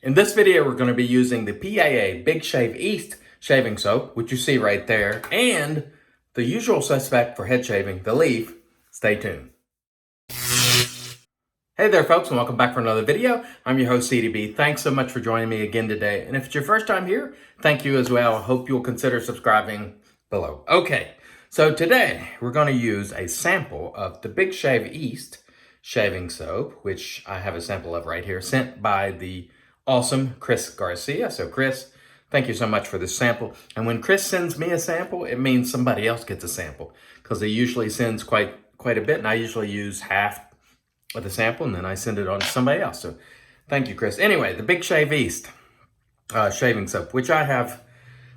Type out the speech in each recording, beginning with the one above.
In this video, we're going to be using the PAA Big Shave East shaving soap, which you see right there, and the usual suspect for head shaving, the leaf. Stay tuned. Hey there, folks, and welcome back for another video. I'm your host, CDB. Thanks so much for joining me again today. And if it's your first time here, thank you as well. I hope you'll consider subscribing below. Okay, so today we're going to use a sample of the Big Shave East shaving soap, which I have a sample of right here, sent by the awesome Chris Garcia. So Chris, thank you so much for this sample. And when Chris sends me a sample, it means somebody else gets a sample, because he usually sends quite a bit, and I usually use half of the sample, and then I send it on to somebody else. So thank you, Chris. Anyway, the Big Shave East shaving soap, which I have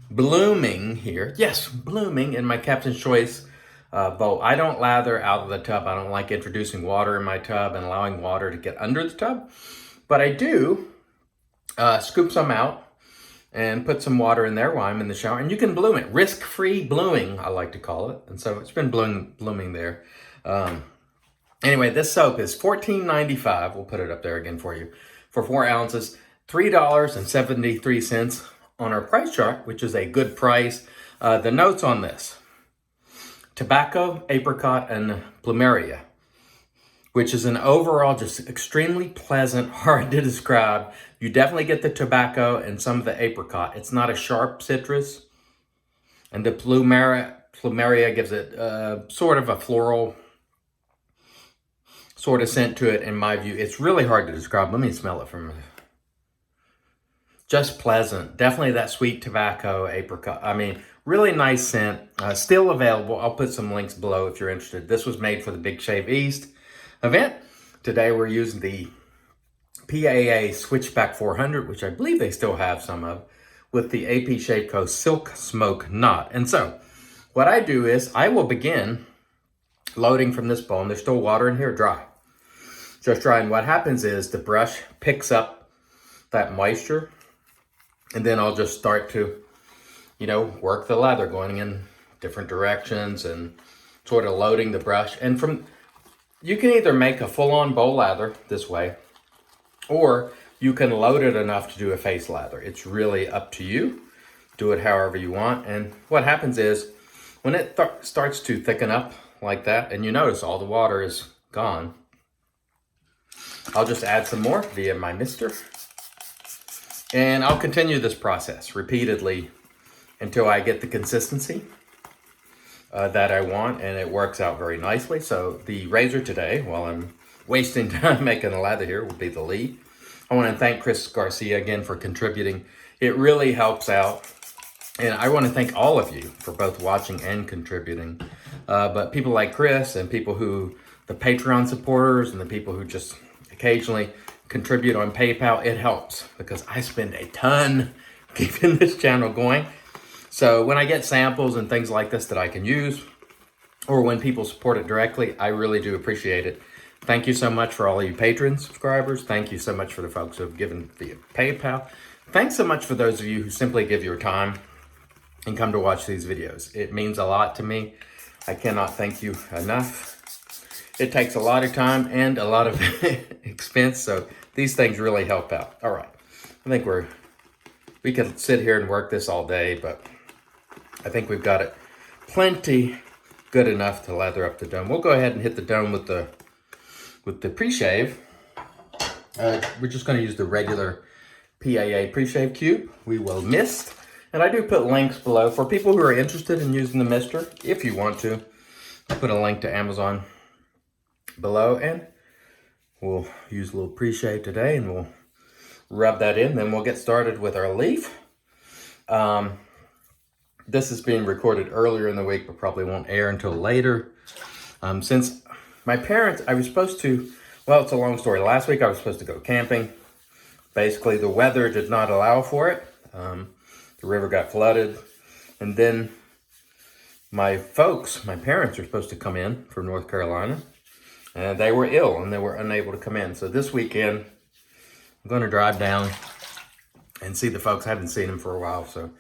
blooming here. Yes, blooming in my Captain's Choice bowl. I don't lather out of the tub. I don't like introducing water in my tub and allowing water to get under the tub. But I do scoop some out and put some water in there while I'm in the shower. And you can bloom it. Risk-free blooming, I like to call it. And so it's been blooming there. Anyway, this soap is $14.95. We'll put it up there again for you. For 4 ounces, $3.73 on our price chart, which is a good price. The notes on this: tobacco, apricot, and plumeria, which is an overall just extremely pleasant, hard to describe. You definitely get the tobacco and some of the apricot. It's not a sharp citrus. And the plumeria gives it sort of a floral sort of scent to it, in my view. It's really hard to describe. Let me smell it from just pleasant. Definitely that sweet tobacco, apricot. I mean, really nice scent. Still available. I'll put some links below if you're interested. This was made for the Big Shave East event. Today we're using the PAA Switchback 400, which I believe they still have some of, with the AP Shave Co. Silk Smoke Knot. And so what I do is I will begin loading from this bowl. And there's still water in here, dry. Just dry. And what happens is the brush picks up that moisture, and then I'll just start to, work the lather, going in different directions and sort of loading the brush. And you can either make a full-on bowl lather this way, or you can load it enough to do a face lather. It's really up to you. Do it however you want. And what happens is when it starts to thicken up like that, and you notice all the water is gone, I'll just add some more via my mister. And I'll continue this process repeatedly until I get the consistency that I want, and it works out very nicely. So the razor today, while I'm wasting time making a lather here, will be the lead. I want to thank Chris Garcia again for contributing. It really helps out. And I want to thank all of you for both watching and contributing. But people like Chris, and people who, the Patreon supporters, and the people who just occasionally contribute on PayPal, it helps, because I spend a ton keeping this channel going. So when I get samples and things like this that I can use, or when people support it directly, I really do appreciate it. Thank you so much for all of you Patreon subscribers. Thank you so much for the folks who have given via PayPal. Thanks so much for those of you who simply give your time and come to watch these videos. It means a lot to me. I cannot thank you enough. It takes a lot of time and a lot of expense, so these things really help out. All right, I think we could sit here and work this all day, but I think we've got it plenty good enough to lather up the dome. We'll go ahead and hit the dome with the pre-shave. We're just going to use the regular PAA pre-shave cube. We will mist. And I do put links below for people who are interested in using the mister. If you want to, I'll put a link to Amazon below, and we'll use a little pre-shave today, and we'll rub that in. Then we'll get started with our leaf. This is being recorded earlier in the week, but probably won't air until later. Since my parents, I was supposed to, well, it's a long story. Last week I was supposed to go camping. Basically, the weather did not allow for it. The river got flooded, and then my parents were supposed to come in from North Carolina, and they were ill and they were unable to come in. So this weekend, I'm going to drive down and see the folks. I haven't seen them for a while, so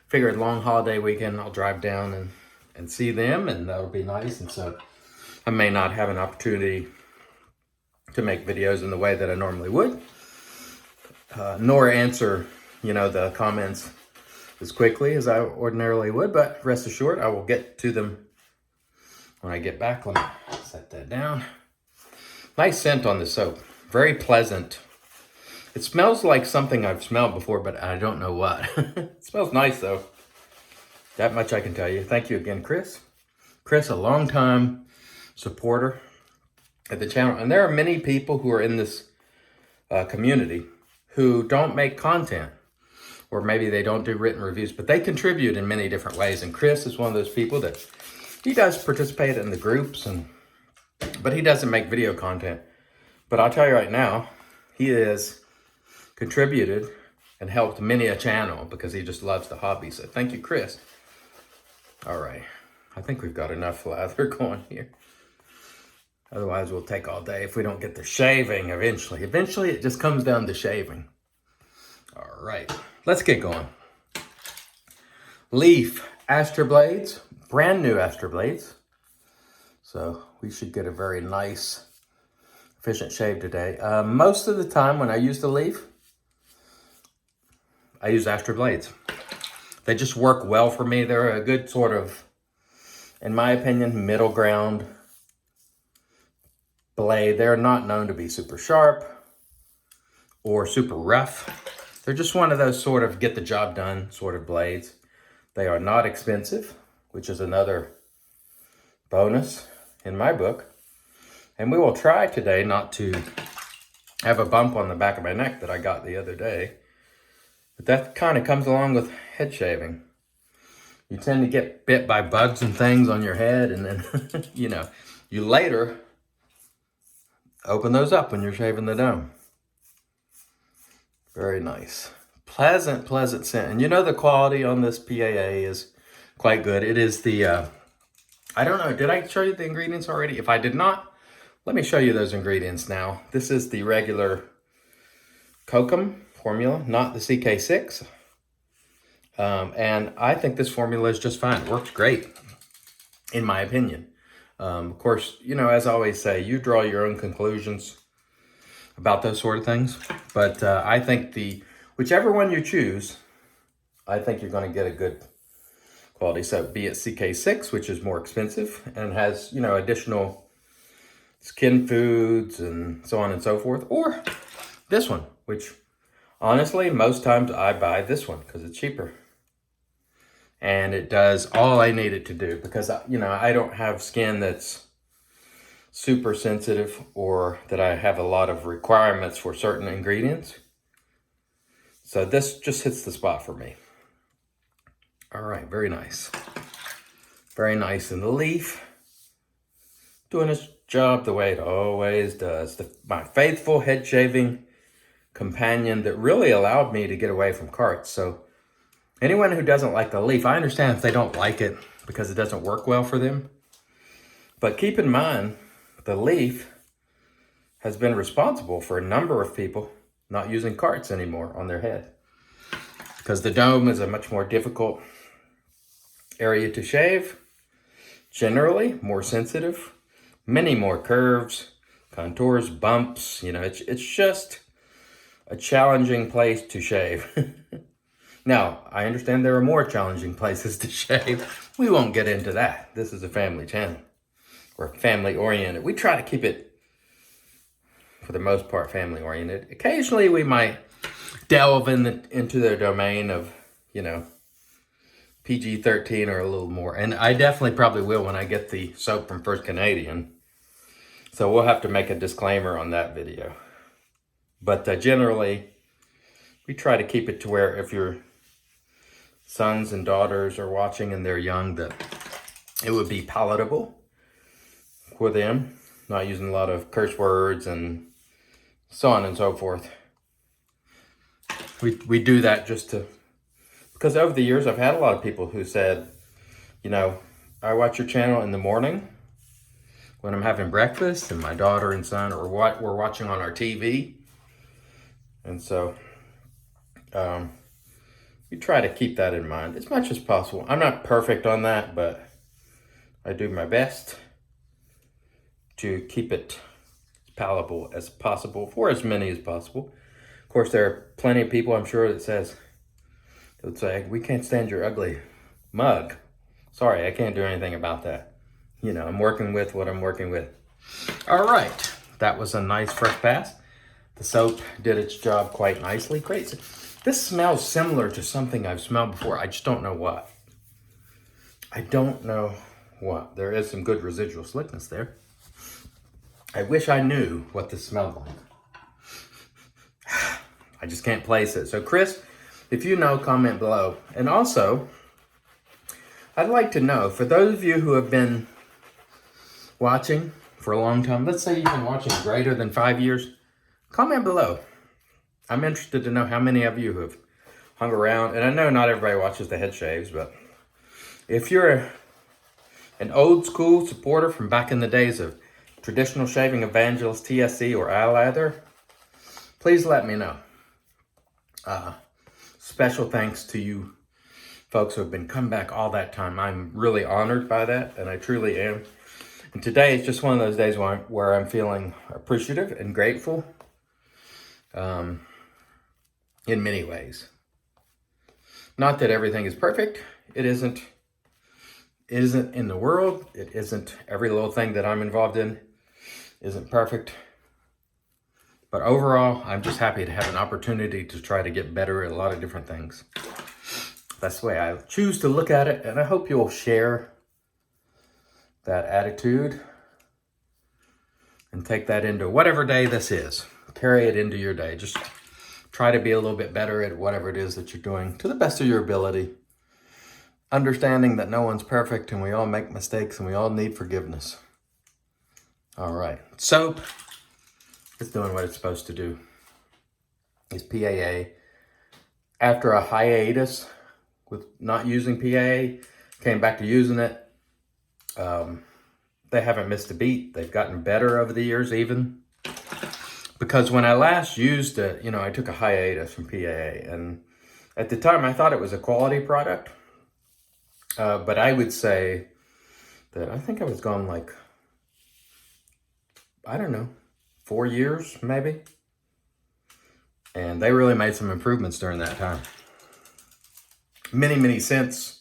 figured long holiday weekend, I'll drive down and see them, and that'll be nice. And so I may not have an opportunity to make videos in the way that I normally would. nor answer, the comments as quickly as I ordinarily would, but rest assured, I will get to them when I get back. Let me set that down. Nice scent on the soap. Very pleasant. It smells like something I've smelled before, but I don't know what. It smells nice, though. That much I can tell you. Thank you again, Chris. Chris, a longtime supporter of the channel. And there are many people who are in this community who don't make content, or maybe they don't do written reviews, but they contribute in many different ways. And Chris is one of those people that he does participate in the groups, but he doesn't make video content. But I'll tell you right now, he has contributed and helped many a channel because he just loves the hobby. So thank you, Chris. All right, I think we've got enough lather going here. Otherwise, we'll take all day if we don't get to shaving eventually. Eventually, it just comes down to shaving. All right, let's get going. Leaf Aster Blades, brand new Aster Blades. So we should get a very nice, efficient shave today. Most of the time when I use the Leaf, I use Aster Blades. They just work well for me. They're a good sort of, in my opinion, middle ground blade. They're not known to be super sharp or super rough. They're just one of those sort of get the job done sort of blades. They are not expensive, which is another bonus in my book. And we will try today not to have a bump on the back of my neck that I got the other day. But that kind of comes along with head shaving. You tend to get bit by bugs and things on your head, and then, you later open those up when you're shaving the dome. Very nice. Pleasant, pleasant scent. And the quality on this PAA is quite good. It is the, I don't know, did I show you the ingredients already? If I did not, let me show you those ingredients now. This is the regular Kokum formula, not the CK6. And I think this formula is just fine. It works great, in my opinion. Of course, as I always say, you draw your own conclusions about those sort of things. But I think whichever one you choose, I think you're going to get a good quality. So be it CK6, which is more expensive and has, additional skin foods and so on and so forth, or this one, which honestly, most times I buy this one because it's cheaper. And it does all I need it to do because, I don't have skin that's super sensitive or that I have a lot of requirements for certain ingredients. So this just hits the spot for me. All right, very nice. Very nice. And the Leaf, doing its job the way it always does. My faithful head shaving companion that really allowed me to get away from carts. So anyone who doesn't like the Leaf, I understand if they don't like it because it doesn't work well for them. But keep in mind, the Leaf has been responsible for a number of people not using carts anymore on their head. Because the dome is a much more difficult area to shave. Generally, more sensitive. Many more curves, contours, bumps. It's just a challenging place to shave. Now, I understand there are more challenging places to shave. We won't get into that. This is a family channel. We're family oriented. We try to keep it, for the most part, family oriented. Occasionally, we might delve into the domain of, PG-13 or a little more. And I definitely probably will when I get the soap from First Canadian. So we'll have to make a disclaimer on that video. But generally, we try to keep it to where if your sons and daughters are watching and they're young, that it would be palatable for them. Not using a lot of curse words and so on and so forth. We do that just to, because over the years I've had a lot of people who said, I watch your channel in the morning when I'm having breakfast and my daughter and son or what we're watching on our TV. And so we try to keep that in mind as much as possible. I'm not perfect on that, but I do my best to keep it as palatable as possible for as many as possible. Of course, there are plenty of people, I'm sure, that would say, we can't stand your ugly mug. Sorry, I can't do anything about that. You know, I'm working with what I'm working with. All right, that was a nice first pass. The soap did its job quite nicely. Great. This smells similar to something I've smelled before. I just don't know what. I don't know what. There is some good residual slickness there. I wish I knew what this smelled like. I just can't place it. So Chris, if you know, comment below. And also, I'd like to know, for those of you who have been watching for a long time, let's say you've been watching greater than 5 years, comment below. I'm interested to know how many of you have hung around. And I know not everybody watches the head shaves, but if you're an old school supporter from back in the days of Traditional Shaving Evangelist, TSC, or iLather, please let me know. Special thanks to you folks who have been coming back all that time. I'm really honored by that, and I truly am. And today is just one of those days where I'm feeling appreciative and grateful in many ways. Not that everything is perfect. It isn't in the world. It isn't every little thing that I'm involved in isn't perfect. But overall, I'm just happy to have an opportunity to try to get better at a lot of different things. That's the way I choose to look at it, and I hope you'll share that attitude and take that into whatever day this is. Carry it into your day. Just try to be a little bit better at whatever it is that you're doing to the best of your ability. Understanding that no one's perfect and we all make mistakes and we all need forgiveness. All right. Soap is doing what it's supposed to do. It's PAA. After a hiatus with not using PAA, came back to using it. They haven't missed a beat. They've gotten better over the years even. Because when I last used it, you know, I took a hiatus from PAA. And at the time, I thought it was a quality product. But I would say that I think I was gone like, I don't know, 4 years maybe. And they really made some improvements during that time. Many scents.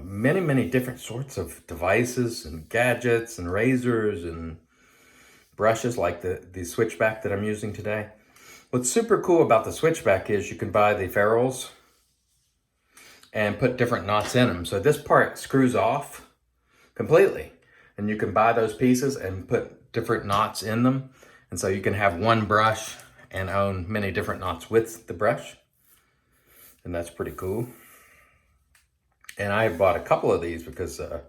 Many different sorts of devices and gadgets and razors and brushes like the Switchback that I'm using today. What's super cool about the Switchback is you can buy the ferrules and put different knots in them. So this part screws off completely. And you can buy those pieces and put different knots in them. And so you can have one brush and own many different knots with the brush. And that's pretty cool. And I bought a couple of these because I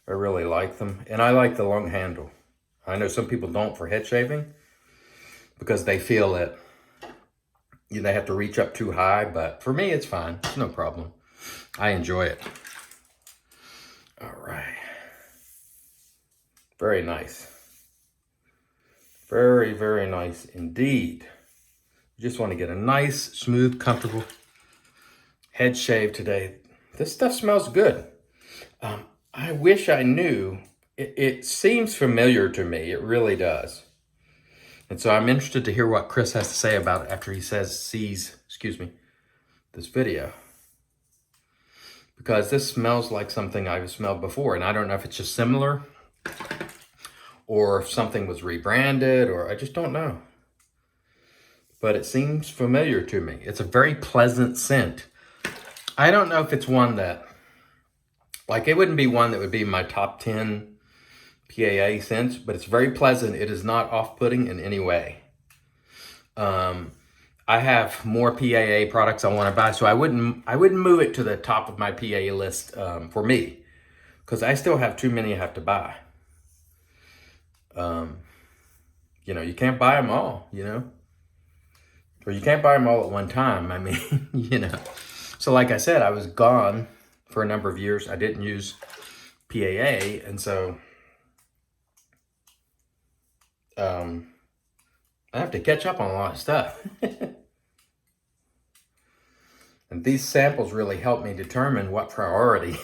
really like them. And I like the long handle. I know some people don't for head shaving because they feel that they have to reach up too high. But for me, it's fine. It's no problem. I enjoy it. All right. Very nice. Very nice indeed. You just want to get a nice, smooth, comfortable head shave today. This stuff smells good. I wish I knew. It seems familiar to me. It really does. And so I'm interested to hear what Chris has to say about it after he sees this video. Because this smells like something I've smelled before. And I don't know if it's just similar or if something was rebranded, or I just don't know. But it seems familiar to me. It's a very pleasant scent. I don't know if it's one that, like, it wouldn't be one that would be my top 10 PAA scents, but it's very pleasant. It is not off-putting in any way. I have more PAA products I want to buy, so I wouldn't move it to the top of my PAA list for me, because I still have too many I have to buy. You know, you can't buy them all, you know, or you can't buy them all at one time. I mean, you know. So like I said, I was gone for a number of years. I didn't use PAA, and so I have to catch up on a lot of stuff. And these samples really help me determine what priority.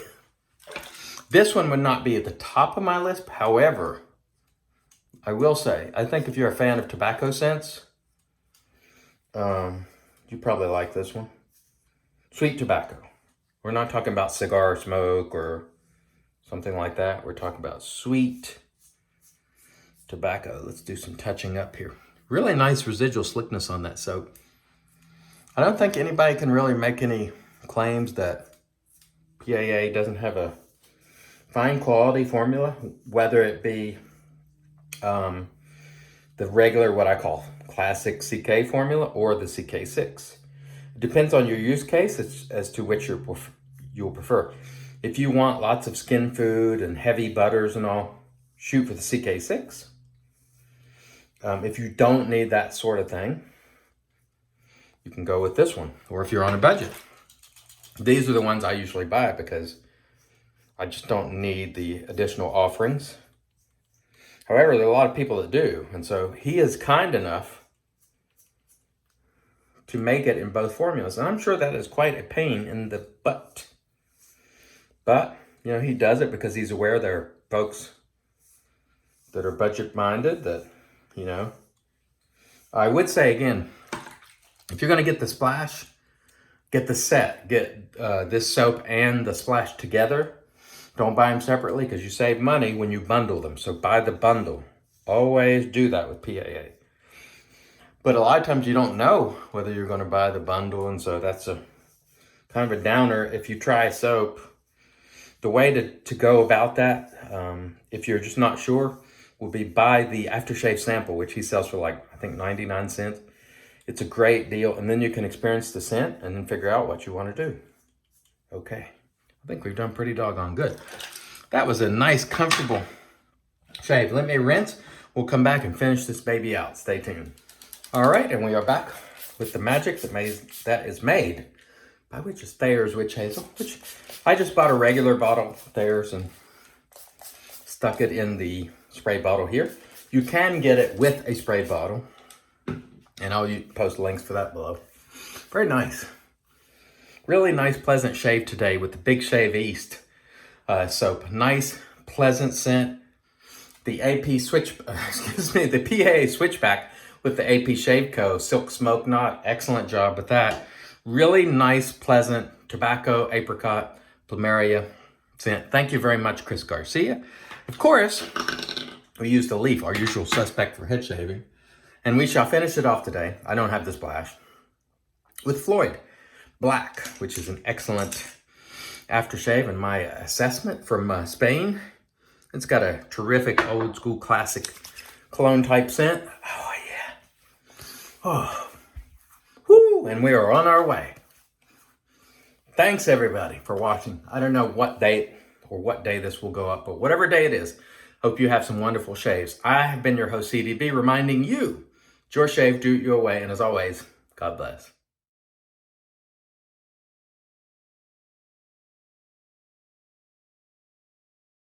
This one would not be at the top of my list. However, I will say, I think if you're a fan of tobacco scents, You probably like this one. Sweet tobacco. We're not talking about cigar smoke or something like that. We're talking about sweet tobacco. Let's do some touching up here. Really nice residual slickness on that soap. I don't think anybody can really make any claims that PAA doesn't have a fine quality formula, whether it be the regular, what I call classic CK formula, or the CK6. It depends on your use case as to which you'll prefer. If you want lots of skin food and heavy butters and all, shoot for the CK6. If you don't need that sort of thing, you can go with this one. Or if you're on a budget, these are the ones I usually buy because I just don't need the additional offerings. However, there are a lot of people that do. And so he is kind enough to make it in both formulas. And I'm sure that is quite a pain in the butt. But, you know, he does it because he's aware there are folks that are budget minded that, you know. I would say again, if you're going to get the splash, get the set. Get this soap and the splash together. Don't buy them separately because you save money when you bundle them. So buy the bundle. Always do that with PAA. But a lot of times you don't know whether you're going to buy the bundle. And so that's a kind of a downer. If you try soap, the way to go about that, if you're just not sure, will be buy the aftershave sample, which he sells for like, I think 99 cents. It's a great deal. And then you can experience the scent and then figure out what you want to do. Okay. I think we've done pretty doggone good. That was a nice, comfortable shave. Let me rinse. We'll come back and finish this baby out. Stay tuned. All right, and we are back with the magic that is made by Witch's Thayer's Witch Hazel, which I just bought a regular bottle of Thayer's and stuck it in the spray bottle here. You can get it with a spray bottle, and I'll post links for that below. Very nice. Really nice, pleasant shave today with the Big Shave East soap. Nice, pleasant scent. The the PAA Switchback with the AP Shave Co. Silk Smoke Knot. Excellent job with that. Really nice, pleasant tobacco, apricot, plumeria scent. Thank you very much, Chris Garcia. Of course, we used the leaf, our usual suspect for head shaving. And we shall finish it off today. I don't have the splash. With Floid Black, which is an excellent aftershave in my assessment from Spain. It's got a terrific old school classic cologne type scent. Oh yeah. Oh. Woo, and we are on our way. Thanks everybody for watching. I don't know what date or what day this will go up, but whatever day it is, hope you have some wonderful shaves. I have been your host CDB, reminding you, it's your shave, do it your way, and as always, God bless.